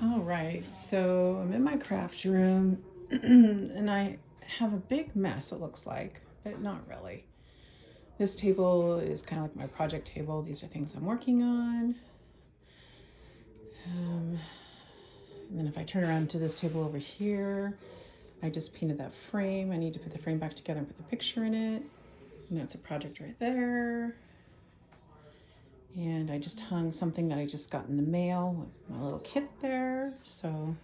All right, so I'm in my craft room and I have a big mess, it looks like, but not really. This table is kind of like my project table. These are things I'm working on. And then if I turn around to this table over here, I just painted that frame. I need to put the frame back together and put the picture in it. And that's a project right there. And I just hung something that I just got in the mail with my little kit there. So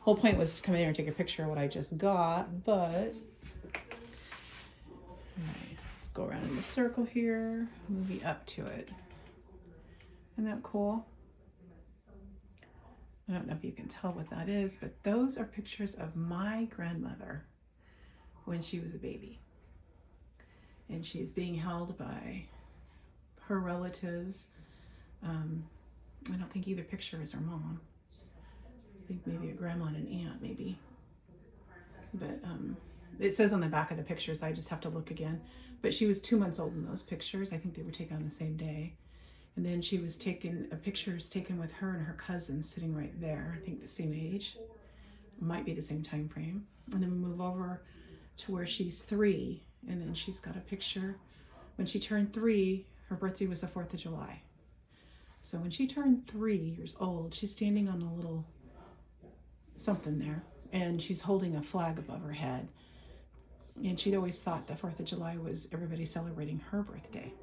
whole point was to come in here and take a picture of what I just got, but let's go around in the circle here, move up to it. Isn't that cool? I don't know if you can tell what that is, but those are pictures of my grandmother when she was a baby. And she's being held by her relatives. I don't think either picture is her mom. I think maybe a grandma and an aunt, maybe. But it says on the back of the pictures, I just have to look again. But she was 2 months old in those pictures. I think they were taken on the same day. And then she was taken, a picture is taken with her and her cousin sitting right there. I think the same age. Might be the same time frame. And then we move over to where she's 3. And then she's got a picture. When she turned 3, her birthday was the 4th of July. So when she turned 3 years old, she's standing on a little something there. And she's holding a flag above her head. And she'd always thought the 4th of July was everybody celebrating her birthday.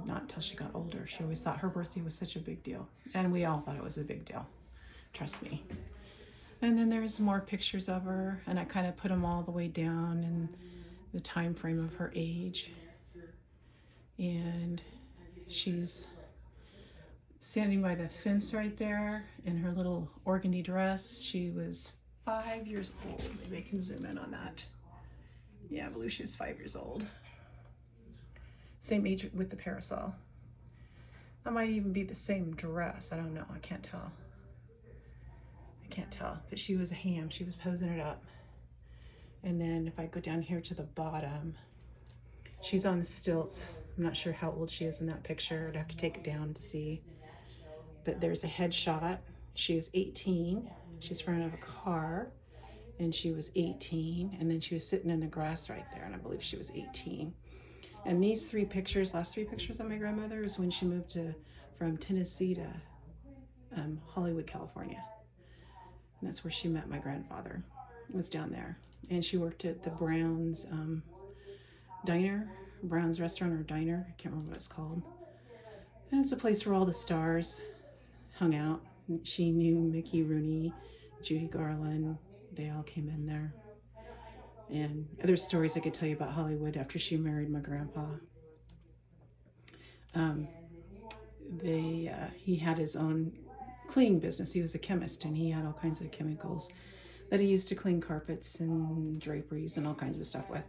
Not until she got older. She always thought her birthday was such a big deal. And we all thought it was a big deal. Trust me. And then there's more pictures of her. And I kind of put them all the way down in the time frame of her age. And she's standing by the fence right there in her little organdy dress. She was 5 years old. Maybe I can zoom in on that. Yeah, I believe she was 5 years old. Same age with the parasol. That might even be the same dress. I don't know. I can't tell. But she was a ham. She was posing it up. And then if I go down here to the bottom, she's on stilts. I'm not sure how old she is in that picture. I'd have to take it down to see. But there's a headshot. She is 18. She's in front of a car. And she was 18. And then she was sitting in the grass right there. And I believe she was 18. And these last three pictures of my grandmother is when she moved from Tennessee to Hollywood, California. And that's where she met my grandfather. It was down there. And she worked at the Brown's diner, Brown's restaurant or diner. I can't remember what it's called. And it's a place where all the stars hung out. She knew Mickey Rooney, Judy Garland. They all came in there. And other stories I could tell you about Hollywood after she married my grandpa. He had his own cleaning business. He was a chemist and he had all kinds of chemicals that he used to clean carpets and draperies and all kinds of stuff with.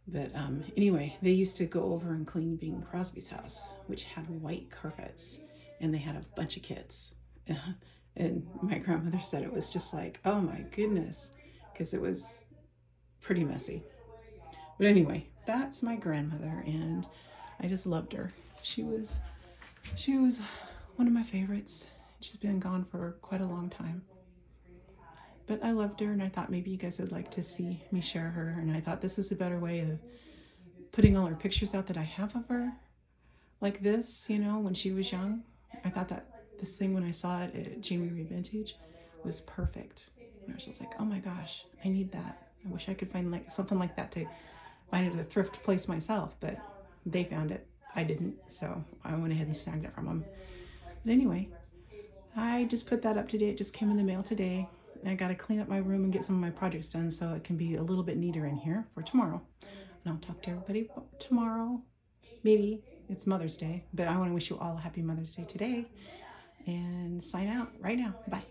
But anyway, they used to go over and clean Bing Crosby's house, which had white carpets, and they had a bunch of kids. And my grandmother said it was just like, oh my goodness, because it was pretty messy. But anyway, that's my grandmother, and I just loved her. She was one of my favorites. She's been gone for quite a long time. But I loved her, and I thought maybe you guys would like to see me share her. And I thought this is a better way of putting all her pictures out that I have of her. Like this, when she was young. I thought that this thing, when I saw it at Jamie Reed Vintage, was perfect. And I was just like, oh my gosh, I need that. I wish I could find something like that to find it at a thrift place myself. But they found it. I didn't. So I went ahead and snagged it from them. But anyway, I just put that up today. It just came in the mail today. I got to clean up my room and get some of my projects done so it can be a little bit neater in here for tomorrow. And I'll talk to everybody tomorrow. Maybe it's Mother's Day, but I want to wish you all a happy Mother's Day today and sign out right now. Bye.